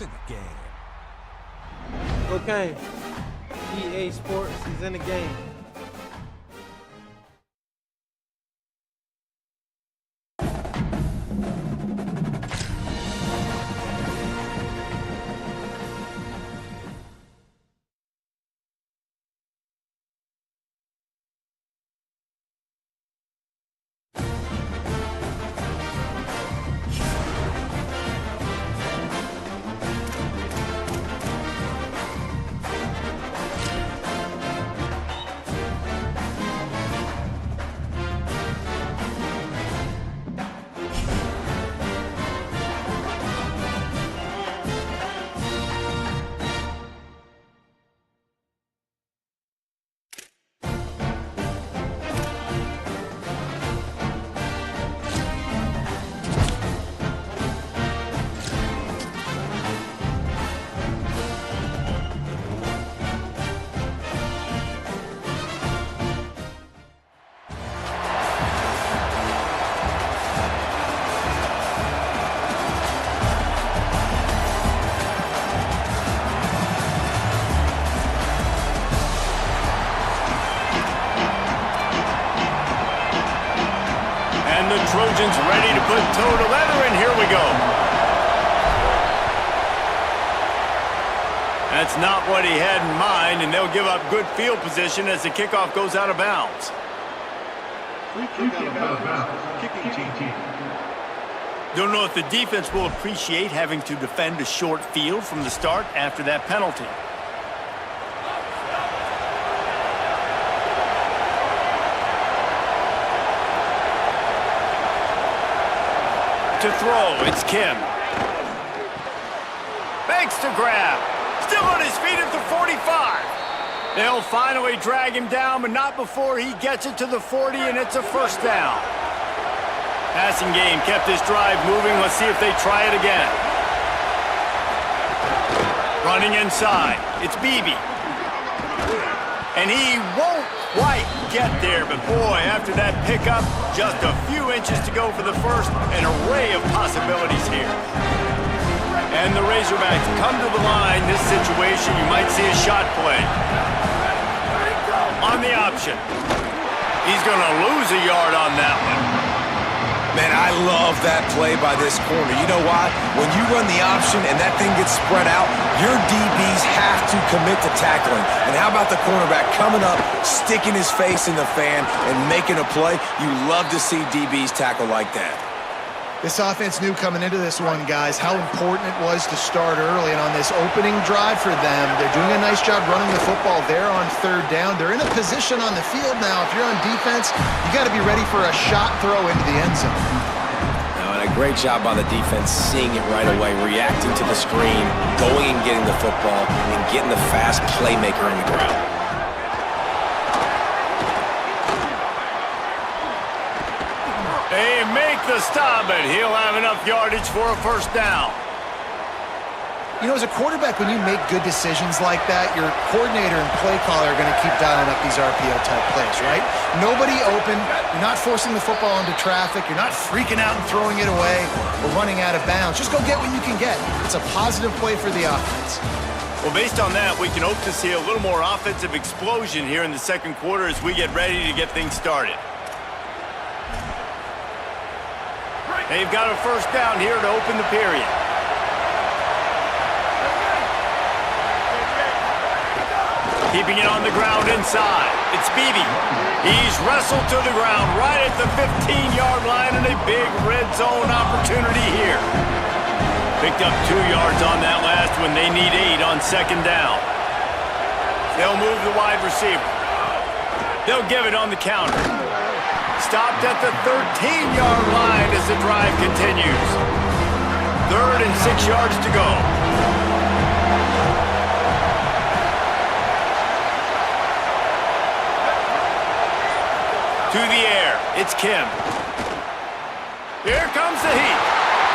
It's in the game. Okay. EA Sports is in the game. The Trojans ready to put toe to leather, and here we go. That's not what he had in mind, and they'll give up good field position as the kickoff goes out of bounds. Don't know if the defense will appreciate having to defend a short field from the start after that penalty. To throw, it's Kim. Fakes to grab. Still on his feet at the 45. They'll finally drag him down, but not before he gets it to the 40, and it's a first down. Passing game kept this drive moving. Let's see if they try it again. Running inside, it's Beebe. And he won't quite get there, but boy, after that pickup, just a few inches to go for the first, an array of possibilities here. And the Razorbacks come to the line. This situation, you might see a shot play. On the option. He's going to lose a yard on that one. Man, I love that play by this corner. You know why? When you run the option and that thing gets spread out, your DBs have to commit to tackling. And how about the cornerback coming up, sticking his face in the fan, and making a play? You love to see DBs tackle like that. This offense knew coming into this one, guys, how important it was to start early. And on this opening drive for them, they're doing a nice job running the football there on third down. They're in a position on the field now. If you're on defense, you got to be ready for a shot throw into the end zone. Now, and a great job by the defense seeing it right away, reacting to the screen, going and getting the football, and getting the fast playmaker on the ground. They make the stop, but he'll have enough yardage for a first down. You know, as a quarterback, when you make good decisions like that, your coordinator and play caller are going to keep dialing up these RPO-type plays, right? Nobody open. You're not forcing the football into traffic. You're not freaking out and throwing it away or running out of bounds. Just go get what you can get. It's a positive play for the offense. Well, based on that, we can hope to see a little more offensive explosion here in the second quarter as we get ready to get things started. They've got a first down here to open the period. Keeping it on the ground inside. It's Beebe. He's wrestled to the ground right at the 15-yard line, and a big red zone opportunity here. Picked up 2 yards on that last one. They need 8 on second down. They'll move the wide receiver. They'll give it on the counter. Stopped at the 13-yard line as the drive continues. 3rd and 6 yards to go. To the air, it's Kim. Here comes the heat.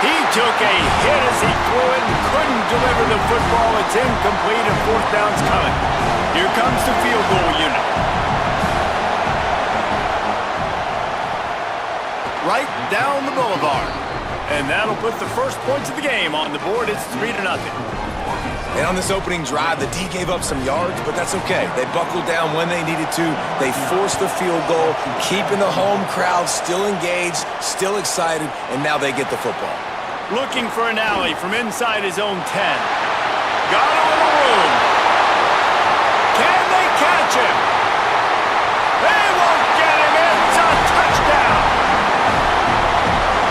He took a hit as he threw it and couldn't deliver the football. It's incomplete and fourth down's coming. Here comes the field goal unit. Right down the boulevard. And that'll put the first points of the game on the board. It's 3-0. And on this opening drive, the D gave up some yards, but that's okay. They buckled down when they needed to. They forced the field goal, keeping the home crowd still engaged, still excited, and now they get the football. Looking for an alley from inside his own 10. Got a little room. Can they catch him? They won't get him. It's a touchdown.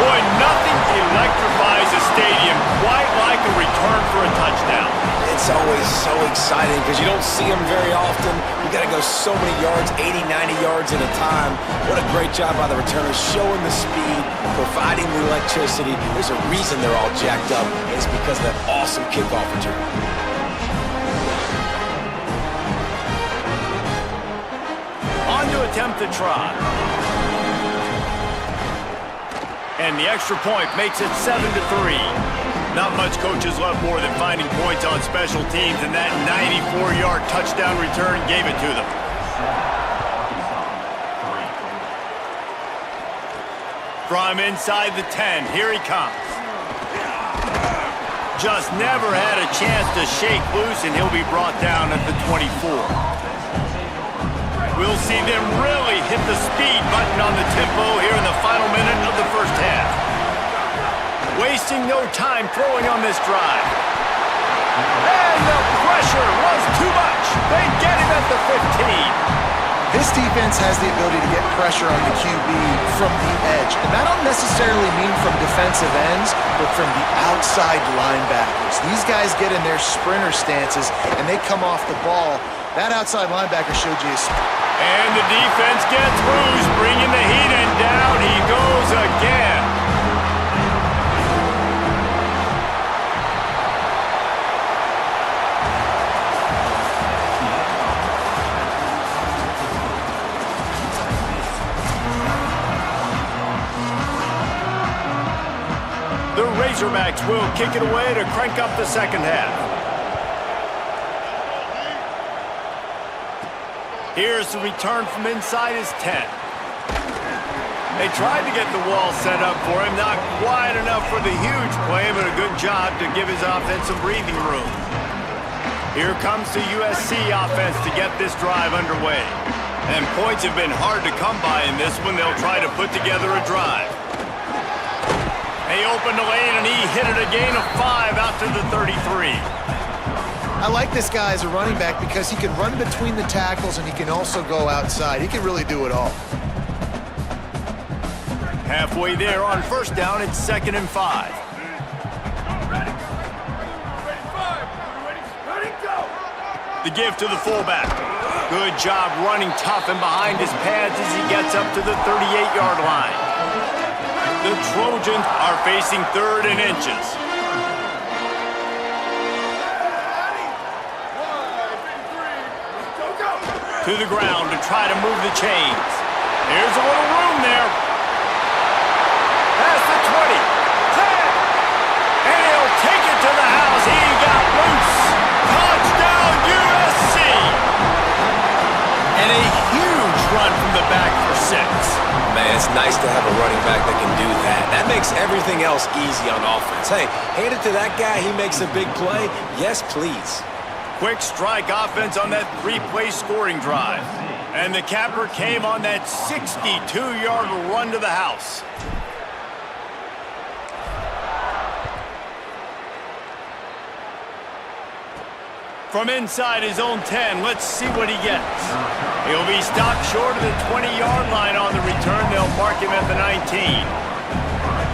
Boy, nothing electrifies a stadium quite like a return for a touchdown. It's always so exciting because you don't see them very often. You got to go so many yards, 80, 90 yards at a time. What a great job by the returners, showing the speed, providing the electricity. There's a reason they're all jacked up, and it's because of that awesome kickoff return. On to attempt the try. And the extra point makes it 7-3. Not much coaches love more than finding points on special teams, and that 94-yard touchdown return gave it to them. From inside the 10, here he comes. Just never had a chance to shake loose, and he'll be brought down at the 24. We'll see them really hit the speed button on the tempo here in the final minute of the first half. Wasting no time throwing on this drive. And the pressure was too much. They get him at the 15. This defense has the ability to get pressure on the QB from the edge. And that don't necessarily mean from defensive ends, but from the outside linebackers. These guys get in their sprinter stances, and they come off the ball. That outside linebacker showed you his... And the defense gets loose, bringing the heat, and down he goes again. The Razorbacks will kick it away to crank up the second half. Here's the return from inside his 10. They tried to get the wall set up for him, not quite enough for the huge play, but a good job to give his offense some breathing room. Here comes the USC offense to get this drive underway. And points have been hard to come by in this one. They'll try to put together a drive. They opened the lane, and he hit it a gain of 5 out to the 33. I like this guy as a running back because he can run between the tackles and he can also go outside. He can really do it all. Halfway there on first down, it's 2nd and 5. The give to the fullback. Good job running tough and behind his pads as he gets up to the 38-yard line. The Trojans are facing 3rd and inches. To the ground to try to move the chains. Here's a little room there. Past the 20. 10. And he'll take it to the house. He got loose. Touchdown, USC. And a huge run from the back for 6. Man, it's nice to have a running back that can do that. That makes everything else easy on offense. Hey, hand it to that guy. He makes a big play. Yes, please. Quick strike offense on that 3-play scoring drive. And the capper came on that 62-yard run to the house. From inside his own 10, let's see what he gets. He'll be stopped short of the 20-yard line on the return. They'll mark him at the 19.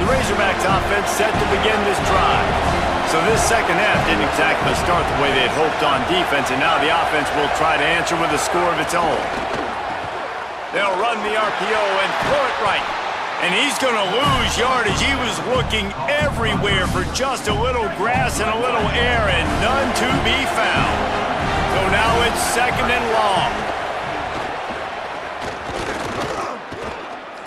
The Razorbacks offense set to begin this drive. So this second half didn't exactly start the way they had hoped on defense, and now the offense will try to answer with a score of its own. They'll run the RPO and throw it right. And he's going to lose yardage. He was looking everywhere for just a little grass and a little air, and none to be found. So now it's 2nd and long.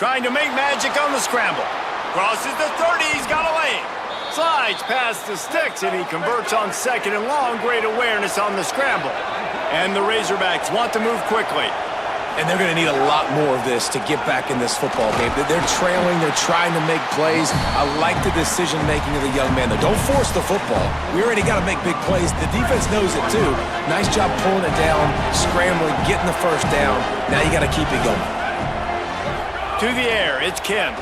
Trying to make magic on the scramble. Crosses the 30, he's got a lane. Slides past the sticks, and he converts on 2nd and long. Great awareness on the scramble. And the Razorbacks want to move quickly. And they're going to need a lot more of this to get back in this football game. They're trailing. They're trying to make plays. I like the decision-making of the young man, though. Don't force the football. We already got to make big plays. The defense knows it, too. Nice job pulling it down, scrambling, getting the first down. Now you got to keep it going. To the air, it's Kim.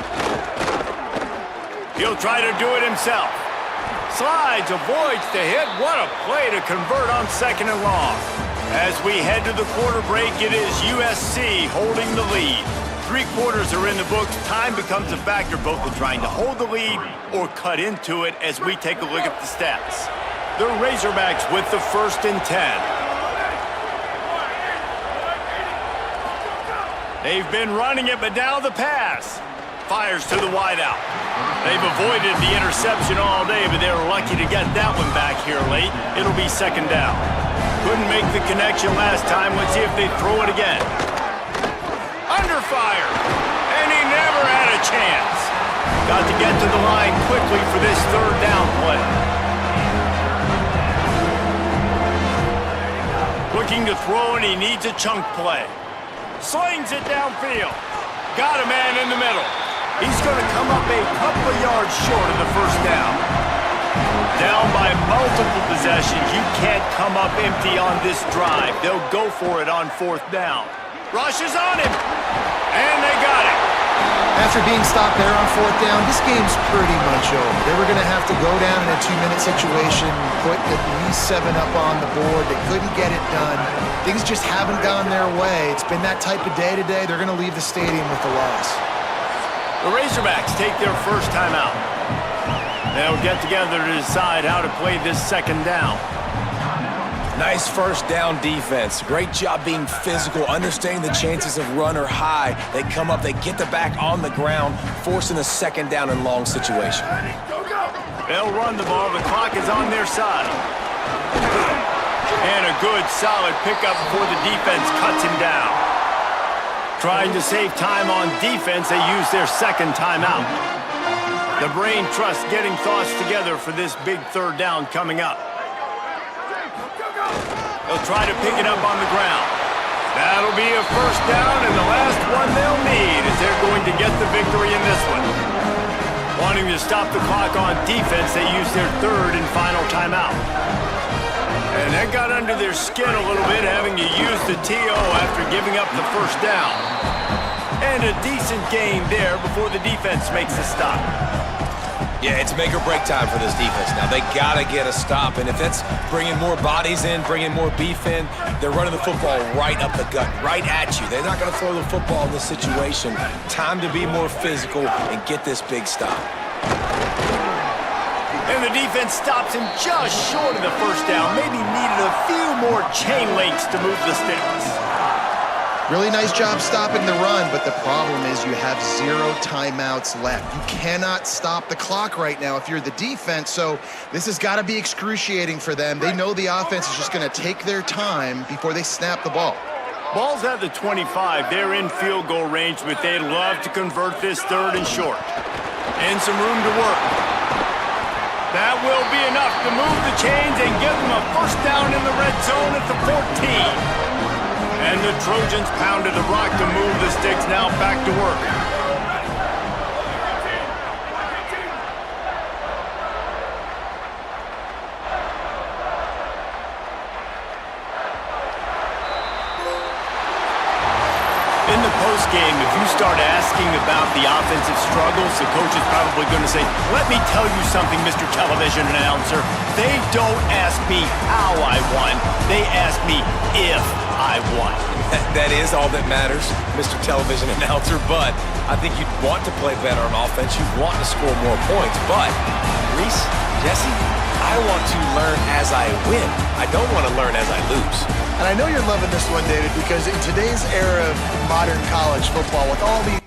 He'll try to do it himself. Slides, avoids the hit. What a play to convert on 2nd and long. As we head to the quarter break, it is USC holding the lead. 3 quarters are in the books. Time becomes a factor both in trying to hold the lead or cut into it as we take a look at the stats. The Razorbacks with the 1st and 10. They've been running it, but now the pass. Fires to the wideout. They've avoided the interception all day, but they were lucky to get that one back here late. It'll be 2nd down. Couldn't make the connection last time. Let's see if they throw it again. Under fire. And he never had a chance. Got to get to the line quickly for this 3rd down play. Looking to throw, and he needs a chunk play. Slings it downfield. Got a man in the middle. He's going to come up a couple of yards short of the 1st down. Down by multiple possessions. You can't come up empty on this drive. They'll go for it on 4th down. Rush is on him. And they got it. After being stopped there on 4th down, this game's pretty much over. They were going to have to go down in a 2-minute situation, put at least 7 up on the board. They couldn't get it done. Things just haven't gone their way. It's been that type of day today. They're going to leave the stadium with the loss. The Razorbacks take their first timeout. They'll get together to decide how to play this 2nd down. Nice 1st down defense. Great job being physical, understanding the chances of run are high. They come up, they get the back on the ground, forcing a 2nd down and long situation. They'll run the ball. The clock is on their side. And a good, solid pickup before the defense cuts him down. Trying to save time on defense, they use their 2nd timeout. The brain trust getting thoughts together for this big 3rd down coming up. They'll try to pick it up on the ground. That'll be a 1st down, and the last one they'll need as they're going to get the victory in this one. Wanting to stop the clock on defense, they use their 3rd and final timeout. And that got under their skin a little bit, having to use the TO after giving up the 1st down. And a decent gain there before the defense makes a stop. Yeah, it's make or break time for this defense now. They got to get a stop, and if that's bringing more bodies in, bringing more beef in, they're running the football right up the gut, right at you. They're not going to throw the football in this situation. Time to be more physical and get this big stop. And the defense stops him just short of the 1st down. Maybe needed a few more chain links to move the sticks. Really nice job stopping the run, but the problem is you have 0 timeouts left. You cannot stop the clock right now if you're the defense, so this has got to be excruciating for them. They know the offense is just going to take their time before they snap the ball. Ball's at the 25. They're in field goal range, but they'd love to convert this 3rd and short. And some room to work. That will be enough to move the chains and give them a 1st down in the red zone at the 14. And the Trojans pounded the rock to move the sticks, now back to work. In the postgame, if you start asking about the offensive struggles, the coach is probably going to say, let me tell you something, Mr. Television Announcer. They don't ask me how I won. They ask me if I won. That is all that matters, Mr. Television Announcer, but I think you'd want to play better on offense. You'd want to score more points, but Reese, Jesse, I want to learn as I win. I don't want to learn as I lose. And I know you're loving this one, David, because in today's era of modern college football, with all the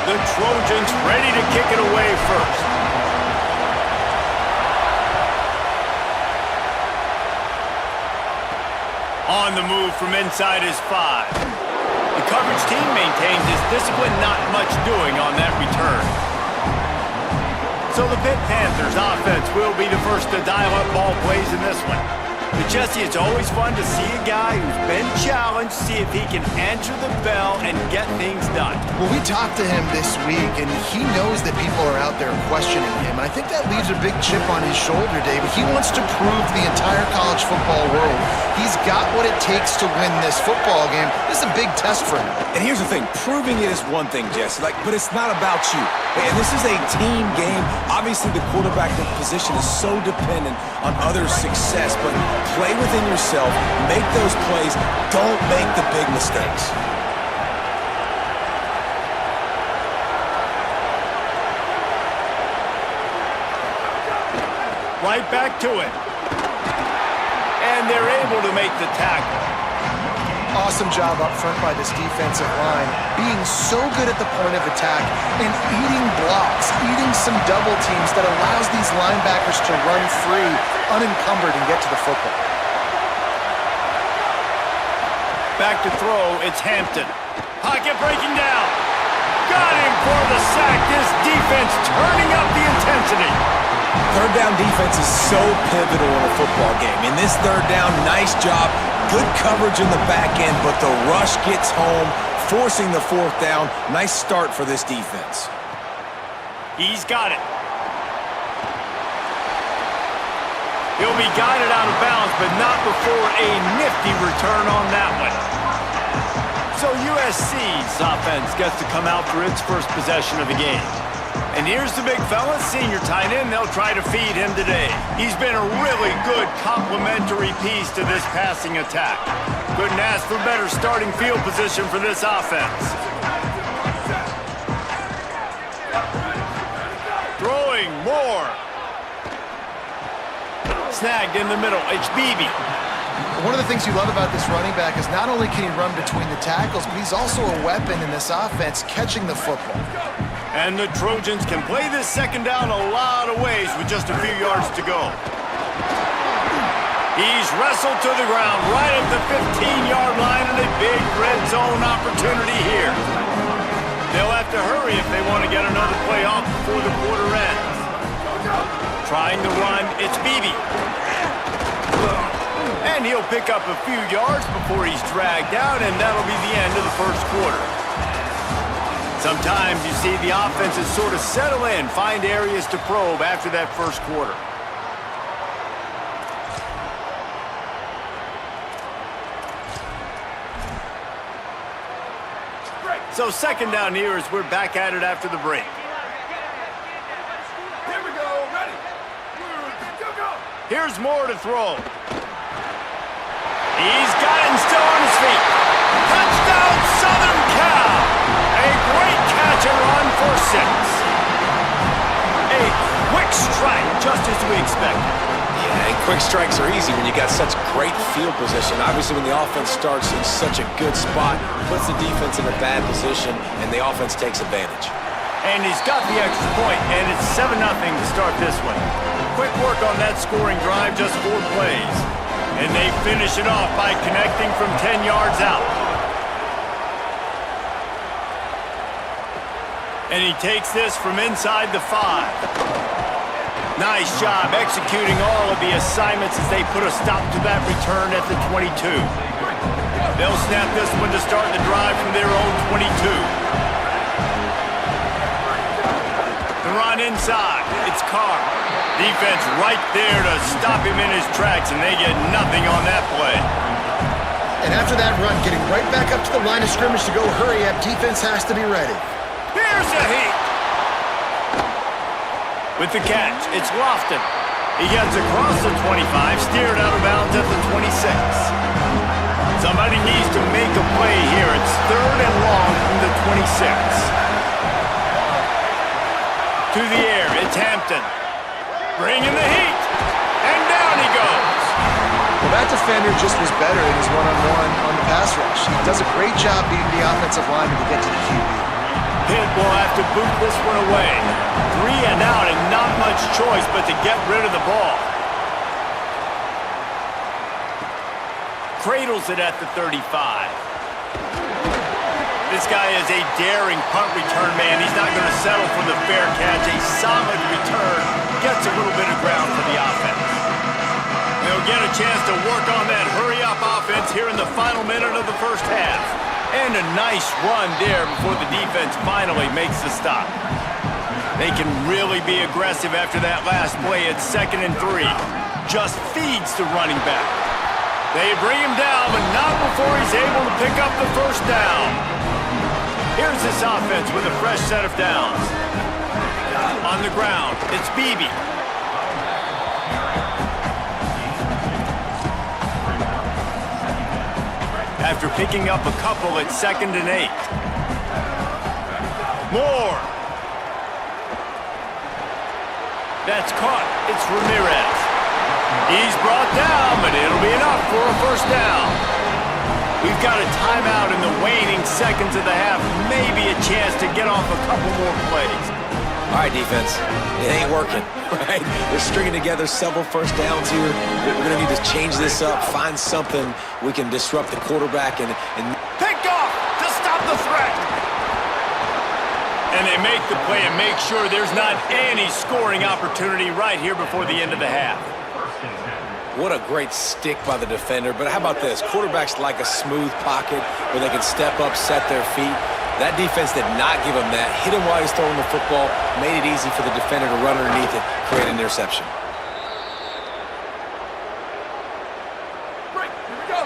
The Trojans ready to kick it away first. On the move from inside his 5. The coverage team maintains his discipline, not much doing on that return. So the Pitt Panthers offense will be the first to dial up ball plays in this one. But Jesse, it's always fun to see a guy who's been challenged, see if he can answer the bell and get things done. Well, we talked to him this week, and he knows that people are out there questioning him. I think that leaves a big chip on his shoulder, David. He wants to prove to the entire college football world he's got what it takes to win this football game. This is a big test for him. And here's the thing, proving it is one thing, Jesse, but it's not about you. And this is a team game. Obviously, the quarterback position is so dependent on others' success, but play within yourself, make those plays, don't make the big mistakes. Right back to it. And they're able to make the tackle. Awesome job up front by this defensive line, being so good at the point of attack and eating blocks, eating some double teams that allows these linebackers to run free, unencumbered, and get to the football. Back to throw, it's Hampton. Pocket breaking down. Got him for the sack. This defense turning up the intensity. Third down defense is so pivotal in a football game. In this third down, nice job. Good coverage in the back end, but the rush gets home, forcing the fourth down. Nice start for this defense. He's got it. He'll be guided out of bounds, but not before a nifty return on that one. So USC's offense gets to come out for its first possession of the game. And here's the big fella, senior tight end. They'll try to feed him today. He's been a really good complementary piece to this passing attack. Couldn't ask for better starting field position for this offense. Throwing more. Snagged in the middle. It's Beebe. One of the things you love about this running back is not only can he run between the tackles, but he's also a weapon in this offense, catching the football. And the Trojans can play this second down a lot of ways with just a few yards to go. He's wrestled to the ground right at the 15-yard line and a big red zone opportunity here. They'll have to hurry if they want to get another play off before the quarter ends. Trying to run, it's Beebe. And he'll pick up a few yards before he's dragged down, and that'll be the end of the first quarter. Sometimes you see the offenses sort of settle in, find areas to probe after that first quarter. So second down here as we're back at it after the break. Here we go, ready. Go. Here's more to throw. He's got it and still on his feet. Touchdown, Southern Cal! A great catch and run for 6. A quick strike, just as we expected. Yeah, and quick strikes are easy when you got such great field position. Obviously, when the offense starts in such a good spot, puts the defense in a bad position, and the offense takes advantage. And he's got the extra point, and it's 7-0 to start this one. Quick work on that scoring drive, just 4 plays. And they finish it off by connecting from 10 yards out. And he takes this from inside the 5. Nice job executing all of the assignments as they put a stop to that return at the 22. They'll snap this one to start the drive from their own 22. The run inside. It's Carr. Defense right there to stop him in his tracks, and they get nothing on that play. And after that run, getting right back up to the line of scrimmage to go hurry up, defense has to be ready. Here's a heat. With the catch, it's Lofton. He gets across the 25, steered out of bounds at the 26. Somebody needs to make a play here. It's 3rd and long from the 26. To the air, it's Hampton. Bringing the heat. And down he goes. Well, that defender just was better in his one-on-one on the pass rush. He does a great job beating the offensive lineman to get to the QB. Pitt will have to boot this one away. 3 and out, and not much choice but to get rid of the ball. Cradles it at the 35. This guy is a daring punt return man. He's not going to settle for the fair catch. A solid return. Gets a little bit of ground for the offense. They'll get a chance to work on that hurry-up offense here in the final minute of the first half. And a nice run there before the defense finally makes the stop. They can really be aggressive after that last play at 2nd and 3. Just feeds the running back. They bring him down, but not before he's able to pick up the first down. Here's this offense with a fresh set of downs. On the ground, it's Beebe. After picking up a couple at 2nd and 8. Moore. That's caught. It's Ramirez. He's brought down, but it'll be enough for a first down. We've got a timeout in the waning seconds of the half. Maybe a chance to get off a couple more plays. All right, defense. It ain't working, right? They're stringing together several first downs here. We're going to need to change this up, find something we can disrupt the quarterback and Picked off to stop the threat. And they make the play and make sure there's not any scoring opportunity right here before the end of the half. What a great stick by the defender. But how about this? Quarterbacks like a smooth pocket where they can step up, set their feet. That defense did not give him that. Hit him while he's throwing the football. Made it easy for the defender to run underneath it, create an interception. Break. Here we go.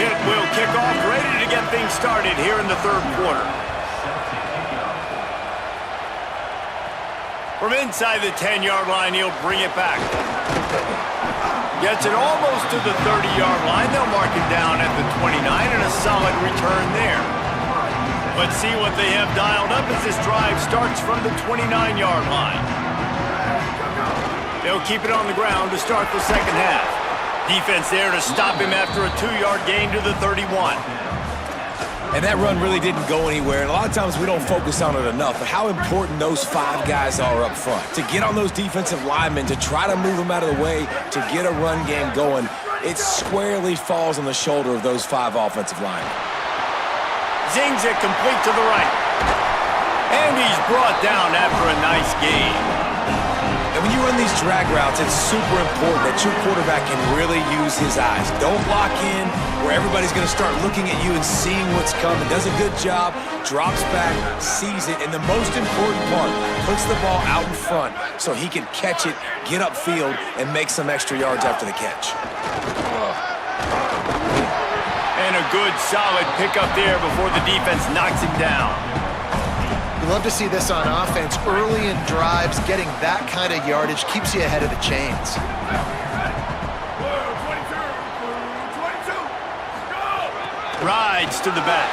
Pitt will kick off, ready to get things started here in the third quarter. From inside the 10-yard line, he'll bring it back. Gets it almost to the 30-yard line. They'll mark it down at the 29, and a solid return there. Let's see what they have dialed up as this drive starts from the 29-yard line. They'll keep it on the ground to start the second half. Defense there to stop him after a 2-yard gain to the 31. And that run really didn't go anywhere. And a lot of times we don't focus on it enough. But how important those 5 guys are up front. To get on those defensive linemen, to try to move them out of the way, to get a run game going, it squarely falls on the shoulder of those 5 offensive linemen. Zings it complete to the right. And he's brought down after a nice gain. And when you run these drag routes, it's super important that your quarterback can really use his eyes. Don't lock in where everybody's going to start looking at you and seeing what's coming. Does a good job, drops back, sees it, and the most important part, puts the ball out in front so he can catch it, get upfield, and make some extra yards after the catch. And a good, solid pickup there before the defense knocks him down. You love to see this on offense. Early in drives, getting that kind of yardage keeps you ahead of the chains. Rides to the back.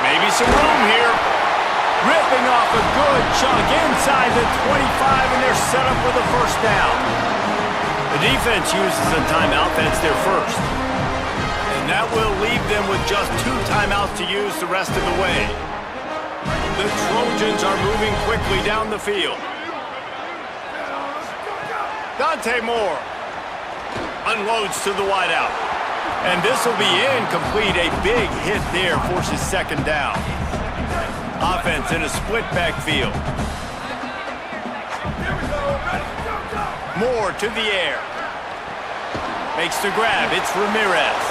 Maybe some room here. Ripping off a good chunk inside the 25, and they're set up with a first down. The defense uses a timeout. That's their first. And that will leave them with just 2 timeouts to use the rest of the way. The Trojans are moving quickly down the field. Dante Moore unloads to the wideout. And this will be incomplete. A big hit there forces second down. Offense in a split backfield. Moore to the air. Makes the grab. It's Ramirez.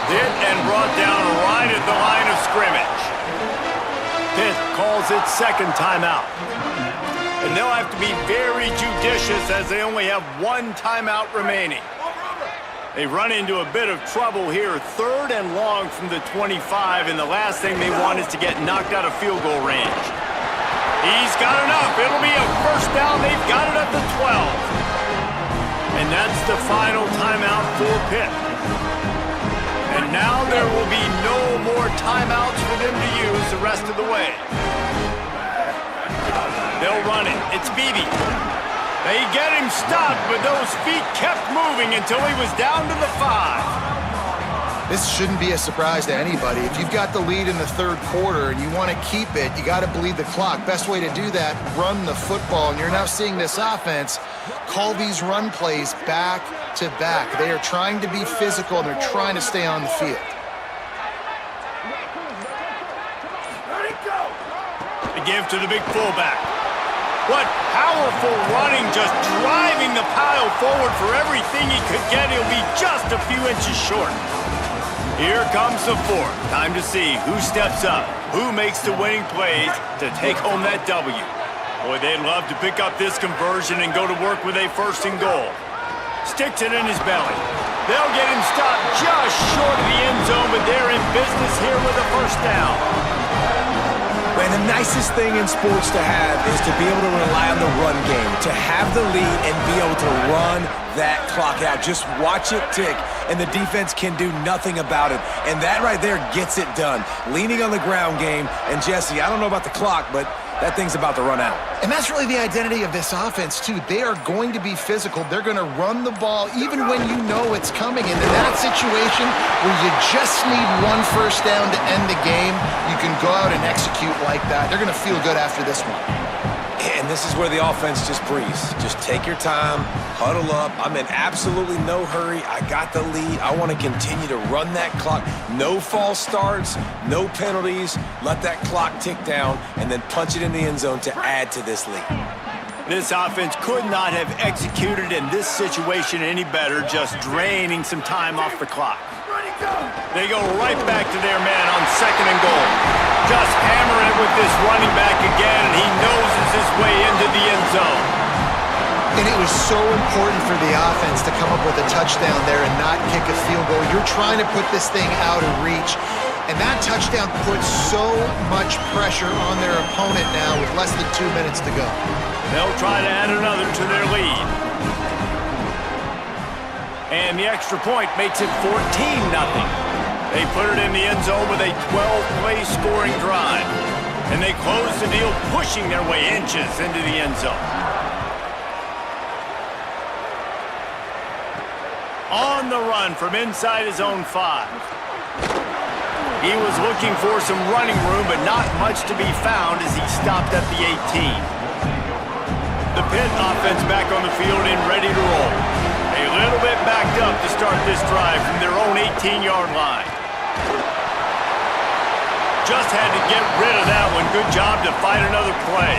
Hit and brought down right at the line of scrimmage. Pitt calls its second timeout. And they'll have to be very judicious as they only have 1 timeout remaining. They run into a bit of trouble here. 3rd and long from the 25, and the last thing they want is to get knocked out of field goal range. He's got enough. It'll be a first down. They've got it at the 12. And that's the final timeout for Pitt. And now there will be no more timeouts for them to use the rest of the way. They'll run it. It's Beebe. They get him stopped, but those feet kept moving until he was down to the 5. This shouldn't be a surprise to anybody. If you've got the lead in the third quarter and you want to keep it, you got to bleed the clock. Best way to do that, run the football. And you're now seeing this offense call these run plays back to back. They are trying to be physical, and they're trying to stay on the field. Ready, go! They give to the big fullback. What powerful running, just driving the pile forward for everything he could get. He'll be just a few inches short. Here comes the 4th. Time to see who steps up, who makes the winning plays to take home that W. Boy, they'd love to pick up this conversion and go to work with a 1st and goal. Sticks it in his belly. They'll get him stopped just short of the end zone, but they're in business here with a 1st down. Man, the nicest thing in sports to have is to be able to rely on the run game, to have the lead and be able to run that clock out. Just watch it tick, and the defense can do nothing about it. And that right there gets it done. Leaning on the ground game, and Jesse, I don't know about the clock, but that thing's about to run out. And that's really the identity of this offense, too. They are going to be physical. They're going to run the ball even when you know it's coming. And in that situation where you just need one 1st down to end the game, you can go out and execute like that. They're going to feel good after this one. And this is where the offense just breathes. Just take your time, huddle up. I'm in absolutely no hurry. I got the lead. I want to continue to run that clock. No false starts, no penalties. Let that clock tick down and then punch it in the end zone to add to this lead. This offense could not have executed in this situation any better, just draining some time off the clock. Ready, go! They go right back to their man on 2nd and goal. Just hammering it with this running back again, and he noses his way into the end zone. And it was so important for the offense to come up with a touchdown there and not kick a field goal. You're trying to put this thing out of reach. And that touchdown puts so much pressure on their opponent now with less than 2 minutes to go. They'll try to add another to their lead. And the extra point makes it 14-0. They put it in the end zone with a 12-play scoring drive. And they close the deal, pushing their way inches into the end zone. On the run from inside his own 5. He was looking for some running room, but not much to be found as he stopped at the 18. The Pitt offense back on the field and ready to roll. A little bit backed up to start this drive from their own 18-yard line. Just had to get rid of that one. Good job to fight another play.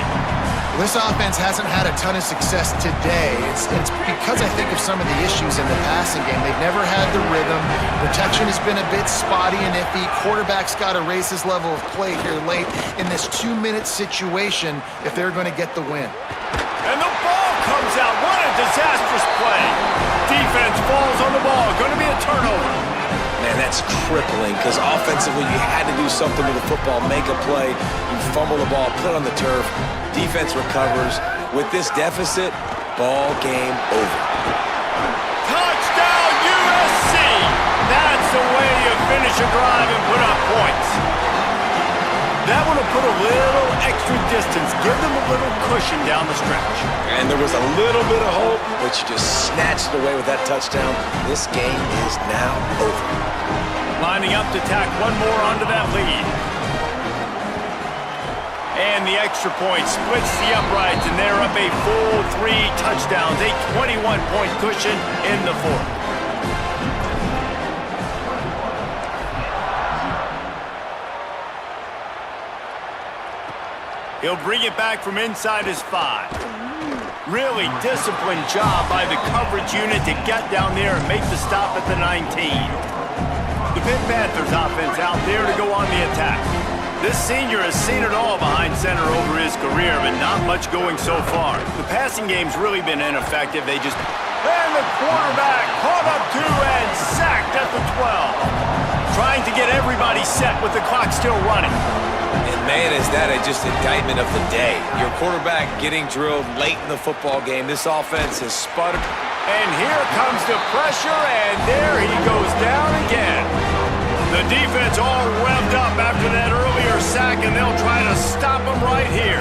This offense hasn't had a ton of success today. It's because I think of some of the issues in the passing game. They've never had the rhythm. Protection has been a bit spotty and iffy. Quarterback's got to raise his level of play here late in this 2-minute situation if they're going to get the win. And the ball comes out. What a disastrous play. Defense falls on the ball. Going to be a turnover. Man, that's crippling because offensively you had to do something with the football, make a play. You fumble the ball, put it on the turf. Defense recovers. With this deficit, ball game over. Touchdown, USC! That's the way you finish a drive and put up points. That one will put a little extra distance, give them a little cushion down the stretch. And there was a little bit of hope, but you just snatched it away with that touchdown. This game is now over. Lining up to tack one more onto that lead. And the extra point splits the uprights, and they're up a full 3 touchdowns, a 21-point cushion in the 4th. He'll bring it back from inside his 5. Really disciplined job by the coverage unit to get down there and make the stop at the 19. The Pitt Panthers offense out there to go on the attack. This senior has seen it all behind center over his career, but not much going so far. The passing game's really been ineffective. And the quarterback caught up to and sacked at the 12. Trying to get everybody set with the clock still running. And man, is that just indictment of the day. Your quarterback getting drilled late in the football game. This offense has sputtered. And here comes the pressure, and there he goes down again. The defense all revved up after that earlier sack, and they'll try to stop him right here.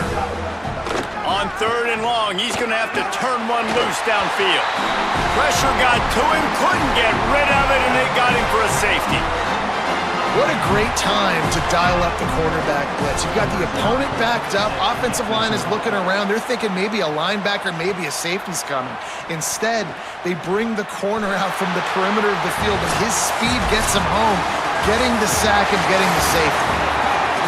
On 3rd and long. He's going to have to turn one loose downfield. Pressure got to him, couldn't get rid of it, and they got him for a safety. What a great time to dial up the quarterback blitz. You've got the opponent backed up. Offensive line is looking around. They're thinking maybe a linebacker, maybe a safety's coming. Instead, they bring the corner out from the perimeter of the field, and his speed gets him home, getting the sack and getting the safety.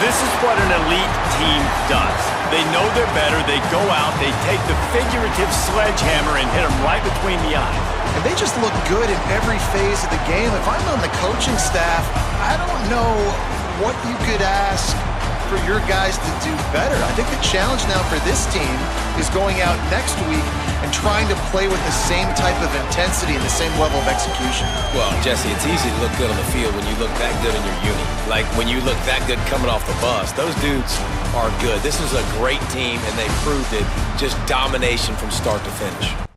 This is what an elite team does. They know they're better. They go out, they take the figurative sledgehammer and hit them right between the eyes. And they just look good in every phase of the game. If I'm on the coaching staff, I don't know what you could ask for your guys to do better. I think the challenge now for this team is going out next week and trying to play with the same type of intensity and the same level of execution. Well, Jesse, it's easy to look good on the field when you look that good in your unit. Like when you look that good coming off the bus. Those dudes are good. This is a great team, and they proved it. Just domination from start to finish.